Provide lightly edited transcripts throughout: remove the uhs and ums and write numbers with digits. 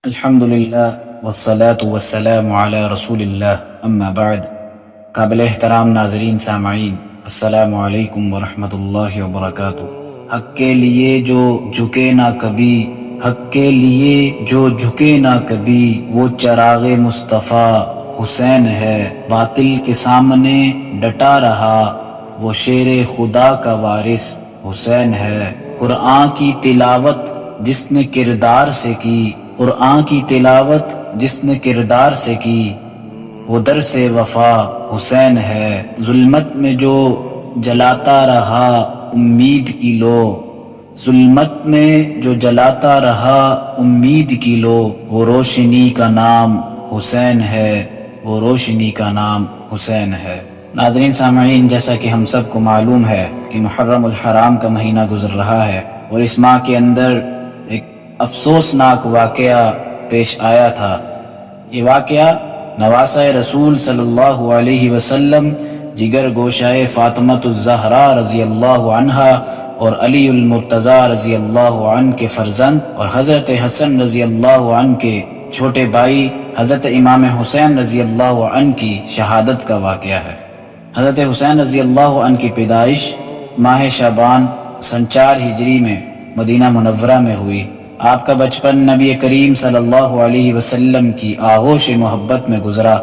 الحمد للہ والصلاة والسلام علی رسول اللہ اما بعد۔ قابل احترام ناظرین سامعین، السلام علیکم ورحمۃ اللہ وبرکاتہ۔ حق کے لیے جو جھکے نہ کبھی، حق کے لیے جو جھکے نہ کبھی، وہ چراغ مصطفیٰ حسین ہے۔ باطل کے سامنے ڈٹا رہا، وہ شیر خدا کا وارث حسین ہے۔ قرآن کی تلاوت جس نے کردار سے کی، قرآن کی تلاوت جس نے کردار سے کی، وہ در سے وفا حسین ہے۔ ظلمت میں جو جلاتا رہا امید کی لو، ظلمت میں جو جلاتا رہا امید کی لو، وہ روشنی کا نام حسین ہے، وہ روشنی کا نام حسین ہے۔ ناظرین سامعین، جیسا کہ ہم سب کو معلوم ہے کہ محرم الحرام کا مہینہ گزر رہا ہے، اور اس ماہ کے اندر ایک افسوسناک واقعہ پیش آیا تھا۔ یہ واقعہ نواسہ رسول صلی اللہ علیہ وسلم، جگر گوشائے فاطمۃ الزہرا رضی اللہ عنہا اور علی المرتضیٰ رضی اللہ عنہ کے فرزند، اور حضرت حسن رضی اللہ عنہ کے چھوٹے بھائی حضرت امام حسین رضی اللہ عنہ کی شہادت کا واقعہ ہے۔ حضرت حسین رضی اللہ عنہ کی پیدائش ماہ شعبان سن 4 ہجری میں مدینہ منورہ میں ہوئی۔ آپ کا بچپن نبی کریم صلی اللہ علیہ وسلم کی آغوش محبت میں گزرا۔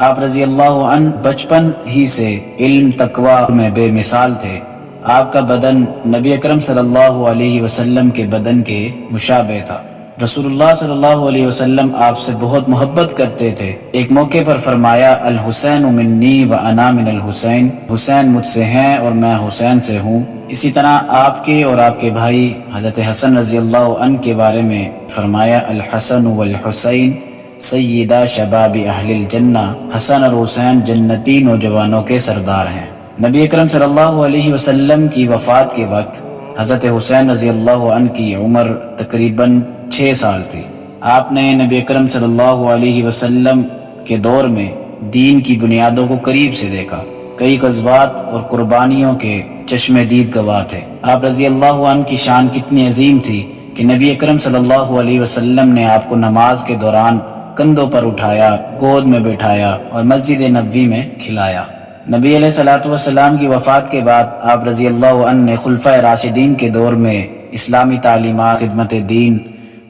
آپ رضی اللہ عنہ بچپن ہی سے علم تقوی میں بے مثال تھے۔ آپ کا بدن نبی اکرم صلی اللہ علیہ وسلم کے بدن کے مشابہ تھا۔ رسول اللہ صلی اللہ علیہ وسلم آپ سے بہت محبت کرتے تھے۔ ایک موقع پر فرمایا، الحسین منی و انا من الحسین، حسین مجھ سے ہیں اور میں حسین سے ہوں۔ اسی طرح آپ کے اور آپ کے بھائی حضرت حسن رضی اللہ عنہ کے بارے میں فرمایا، الحسن والحسین سیدہ شباب اہل الجنہ، حسن اور حسین جنتی نوجوانوں کے سردار ہیں۔ نبی اکرم صلی اللہ علیہ وسلم کی وفات کے وقت حضرت حسین رضی اللہ عنہ کی عمر تقریباً 6 سال تھی۔ آپ نے نبی اکرم صلی اللہ علیہ وسلم کے دور میں دین کی بنیادوں کو قریب سے دیکھا۔ کئی غزوات اور قربانیوں کے چشم دید گواہ تھے۔ آپ رضی اللہ عنہ کی شان کتنی عظیم تھی کہ نبی اکرم صلی اللہ علیہ وسلم نے آپ کو نماز کے دوران کندھوں پر اٹھایا، گود میں بٹھایا اور مسجد نبوی میں کھلایا۔ نبی علیہ الصلوۃ والسلام کی وفات کے بعد آپ رضی اللہ عنہ نے خلفائے راشدین کے دور میں اسلامی تعلیمات، خدمت دین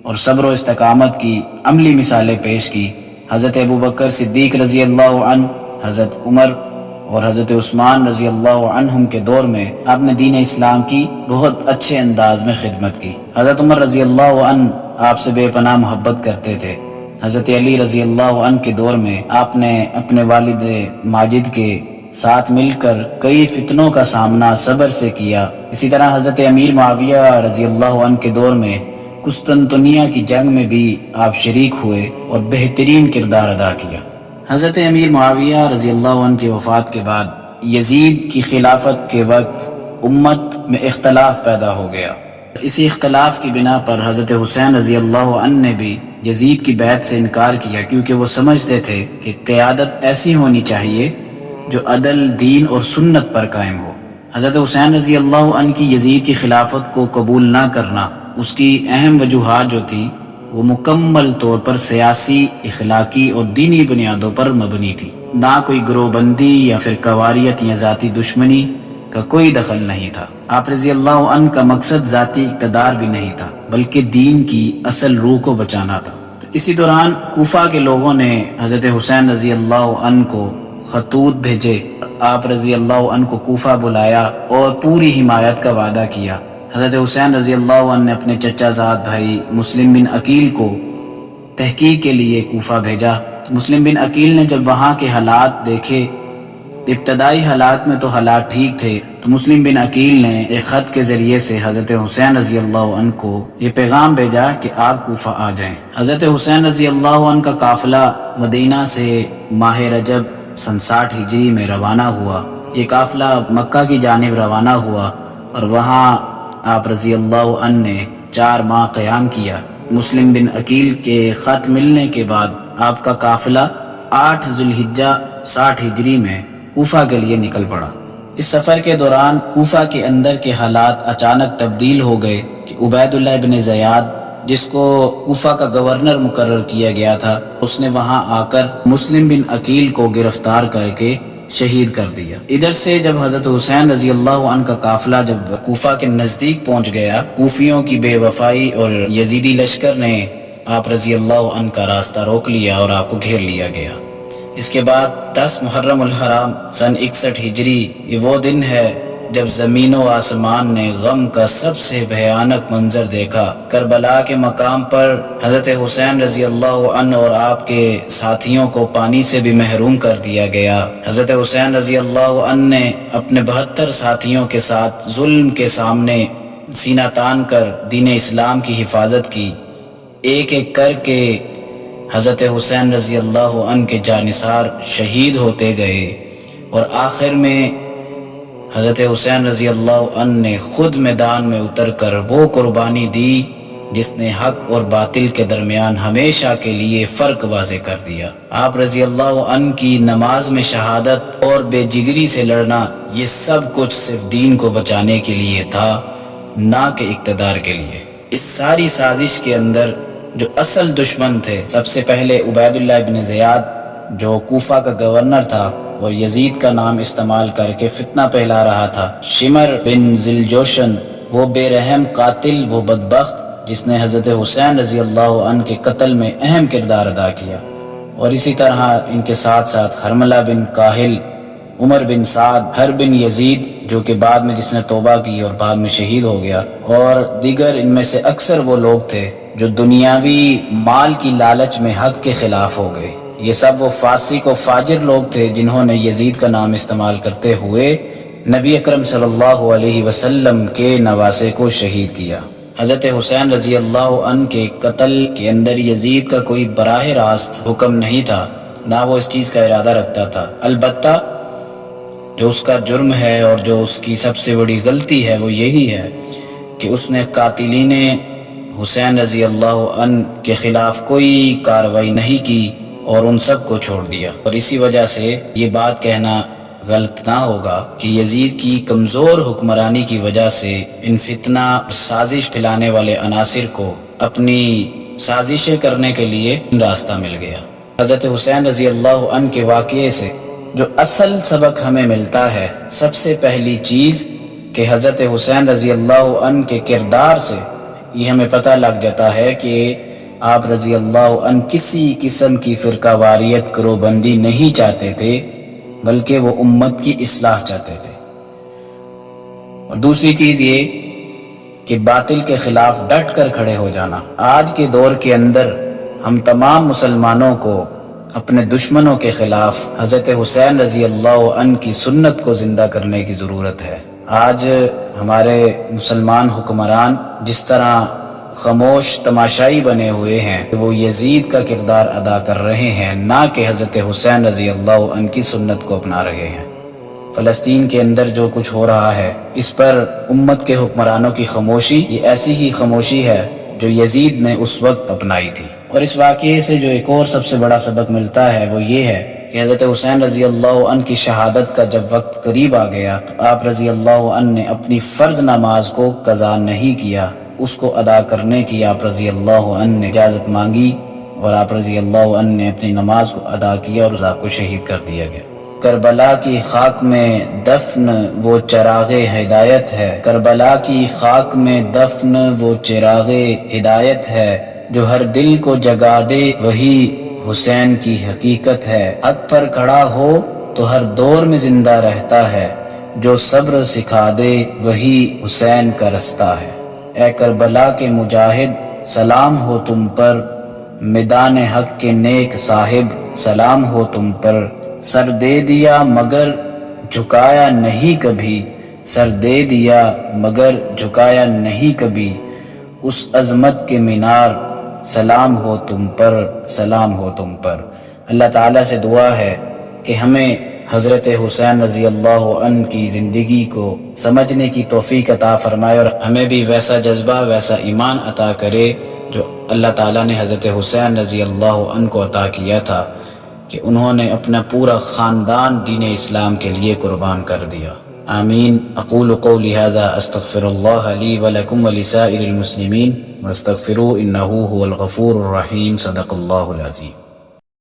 اور صبر و استقامت کی عملی مثالیں پیش کی۔ حضرت ابوبکر صدیق رضی اللہ عنہ، حضرت عمر اور حضرت عثمان رضی اللہ عنہم کے دور میں آپ نے دین اسلام کی بہت اچھے انداز میں خدمت کی۔ حضرت عمر رضی اللہ عنہ آپ سے بے پناہ محبت کرتے تھے۔ حضرت علی رضی اللہ عنہ کے دور میں آپ نے اپنے والد ماجد کے ساتھ مل کر کئی فتنوں کا سامنا صبر سے کیا۔ اسی طرح حضرت امیر معاویہ رضی اللہ عنہ کے دور میں قسطنطنیہ کی جنگ میں بھی آپ شریک ہوئے اور بہترین کردار ادا کیا۔ حضرت امیر معاویہ رضی اللہ عنہ کی وفات کے بعد یزید کی خلافت کے وقت امت میں اختلاف پیدا ہو گیا۔ اسی اختلاف کی بنا پر حضرت حسین رضی اللہ عنہ نے بھی یزید کی بیعت سے انکار کیا، کیونکہ وہ سمجھتے تھے کہ قیادت ایسی ہونی چاہیے جو عدل، دین اور سنت پر قائم ہو۔ حضرت حسین رضی اللہ عنہ کی یزید کی خلافت کو قبول نہ کرنا، اس کی اہم وجوہات جو تھی وہ مکمل طور پر سیاسی، اخلاقی اور دینی بنیادوں پر مبنی تھی۔ نہ کوئی گروہ بندی یا پھر قواریت یا ذاتی دشمنی کا کوئی دخل نہیں تھا۔ آپ رضی اللہ عنہ کا مقصد ذاتی اقتدار بھی نہیں تھا، بلکہ دین کی اصل روح کو بچانا تھا۔ تو اسی دوران کوفہ کے لوگوں نے حضرت حسین رضی اللہ عنہ کو خطوط بھیجے۔ آپ رضی اللہ عنہ کو کوفہ بلایا اور پوری حمایت کا وعدہ کیا۔ حضرت حسین رضی اللہ عنہ نے اپنے چچا زاد بھائی مسلم بن عقیل کو تحقیق کے لیے کوفہ بھیجا۔ مسلم بن عقیل نے جب وہاں کے حالات دیکھے، ابتدائی حالات میں تو حالات ٹھیک تھے، تو مسلم بن عقیل نے ایک خط کے ذریعے سے حضرت حسین رضی اللہ عنہ کو یہ پیغام بھیجا کہ آپ کوفہ آ جائیں۔ حضرت حسین رضی اللہ عنہ کا قافلہ مدینہ سے ماہ رجب سن 60 ہجری میں روانہ ہوا۔ یہ قافلہ مکہ کی جانب روانہ ہوا اور وہاں آپ رضی اللہ عنہ نے 4 ماہ قیام کیا۔ مسلم بن عقیل کے خط ملنے کے بعد آپ کا قافلہ 8 ذو الحجہ 60 ہجری میں کوفہ کے لیے نکل پڑا۔ اس سفر کے دوران کوفہ کے اندر کے حالات اچانک تبدیل ہو گئے کہ عبید اللہ بن زیاد جس کو کوفہ کا گورنر مقرر کیا گیا تھا، اس نے وہاں آ کر مسلم بن عقیل کو گرفتار کر کے شہید کر دیا۔ ادھر سے جب حضرت حسین رضی اللہ عنہ کا قافلہ جب کوفہ کے نزدیک پہنچ گیا، کوفیوں کی بے وفائی اور یزیدی لشکر نے آپ رضی اللہ عنہ کا راستہ روک لیا اور آپ کو گھیر لیا گیا۔ اس کے بعد 10 محرم الحرام سن 61 ہجری، یہ وہ دن ہے جب زمین و آسمان نے غم کا سب سے بھیانک منظر دیکھا۔ کربلا کے مقام پر حضرت حسین رضی اللہ عنہ اور آپ کے ساتھیوں کو پانی سے بھی محروم کر دیا گیا۔ حضرت حسین رضی اللہ عنہ نے اپنے 72 ساتھیوں کے ساتھ ظلم کے سامنے سینہ تان کر دین اسلام کی حفاظت کی۔ ایک ایک کر کے حضرت حسین رضی اللہ عنہ کے جانثار شہید ہوتے گئے، اور آخر میں حضرت حسین رضی اللہ عنہ نے خود میدان میں اتر کر وہ قربانی دی جس نے حق اور باطل کے درمیان ہمیشہ کے لیے فرق واضح کر دیا۔ آپ رضی اللہ عنہ کی نماز میں شہادت اور بے جگری سے لڑنا، یہ سب کچھ صرف دین کو بچانے کے لیے تھا، نہ کہ اقتدار کے لیے۔ اس ساری سازش کے اندر جو اصل دشمن تھے، سب سے پہلے عبید اللہ بن زیاد جو کوفہ کا گورنر تھا اور یزید کا نام استعمال کر کے فتنہ پھیلا رہا تھا، شمر بن ذوالجوشن وہ بے رحم قاتل، وہ بدبخت جس نے حضرت حسین رضی اللہ عنہ کے قتل میں اہم کردار ادا کیا، اور اسی طرح ان کے ساتھ ساتھ حرملہ بن کاہل، عمر بن سعد، ہر بن یزید جو کہ بعد میں جس نے توبہ کی اور بعد میں شہید ہو گیا، اور دیگر ان میں سے اکثر وہ لوگ تھے جو دنیاوی مال کی لالچ میں حق کے خلاف ہو گئے۔ یہ سب وہ فاسق و فاجر لوگ تھے جنہوں نے یزید کا نام استعمال کرتے ہوئے نبی اکرم صلی اللہ علیہ وسلم کے نواسے کو شہید کیا۔ حضرت حسین رضی اللہ عنہ کے قتل کے اندر یزید کا کوئی براہ راست حکم نہیں تھا، نہ وہ اس چیز کا ارادہ رکھتا تھا۔ البتہ جو اس کا جرم ہے اور جو اس کی سب سے بڑی غلطی ہے وہ یہی ہے کہ اس نے قاتلین حسین رضی اللہ عنہ کے خلاف کوئی کارروائی نہیں کی اور ان سب کو چھوڑ دیا، اور اسی وجہ سے یہ بات کہنا غلط نہ ہوگا کہ یزید کی کمزور حکمرانی کی وجہ سے ان فتنہ سازش پھیلانے والے عناصر کو اپنی سازشیں کرنے کے لیے راستہ مل گیا۔ حضرت حسین رضی اللہ عنہ کے واقعے سے جو اصل سبق ہمیں ملتا ہے، سب سے پہلی چیز کہ حضرت حسین رضی اللہ عنہ کے کردار سے یہ ہمیں پتہ لگ جاتا ہے کہ آپ رضی اللہ عنہ کسی قسم کی فرقہ واریت، گروہ بندی نہیں چاہتے تھے، بلکہ وہ امت کی اصلاح چاہتے تھے۔ اور دوسری چیز یہ کہ باطل کے خلاف ڈٹ کر کھڑے ہو جانا۔ آج کے دور کے اندر ہم تمام مسلمانوں کو اپنے دشمنوں کے خلاف حضرت حسین رضی اللہ عنہ کی سنت کو زندہ کرنے کی ضرورت ہے۔ آج ہمارے مسلمان حکمران جس طرح خاموش تماشائی بنے ہوئے ہیں، وہ یزید کا کردار ادا کر رہے ہیں، نہ کہ حضرت حسین رضی اللہ عنہ کی سنت کو اپنا رہے ہیں۔ فلسطین کے اندر جو کچھ ہو رہا ہے، اس پر امت کے حکمرانوں کی خاموشی یہ ایسی ہی خاموشی ہے جو یزید نے اس وقت اپنائی تھی۔ اور اس واقعے سے جو ایک اور سب سے بڑا سبق ملتا ہے وہ یہ ہے کہ حضرت حسین رضی اللہ عنہ کی شہادت کا جب وقت قریب آ گیا تو آپ رضی اللہ عنہ نے اپنی فرض نماز کو قضا نہیں کیا، اس کو ادا کرنے کی آپ رضی اللہ عنہ نے اجازت مانگی، اور آپ رضی اللہ عنہ نے اپنی نماز کو ادا کیا اور آپ کو شہید کر دیا گیا۔ کربلا کی خاک میں دفن وہ چراغ ہدایت ہے، کربلا کی خاک میں دفن وہ چراغ ہدایت ہے، جو ہر دل کو جگا دے وہی حسین کی حقیقت ہے، حق پر کھڑا ہو تو ہر دور میں زندہ رہتا ہے، جو صبر سکھا دے وہی حسین کا رستہ ہے۔ اے کربلا کے مجاہد سلام ہو تم پر، میدان حق کے نیک صاحب سلام ہو تم پر، سر دے دیا مگر جھکایا نہیں کبھی، سر دے دیا مگر جھکایا نہیں کبھی، اس عظمت کے مینار سلام ہو تم پر، سلام ہو تم پر۔ اللہ تعالیٰ سے دعا ہے کہ ہمیں حضرت حسین رضی اللہ عنہ کی زندگی کو سمجھنے کی توفیق عطا فرمائے، اور ہمیں بھی ویسا جذبہ، ویسا ایمان عطا کرے جو اللہ تعالیٰ نے حضرت حسین رضی اللہ عنہ کو عطا کیا تھا کہ انہوں نے اپنا پورا خاندان دین اسلام کے لیے قربان کر دیا۔ آمین۔ اقول قولی ھذا استغفر اللہ لی ولکم ولسائر المسلمین۔ واستغفروه إنه هو الغفور الرحيم. صدق الله العظيم.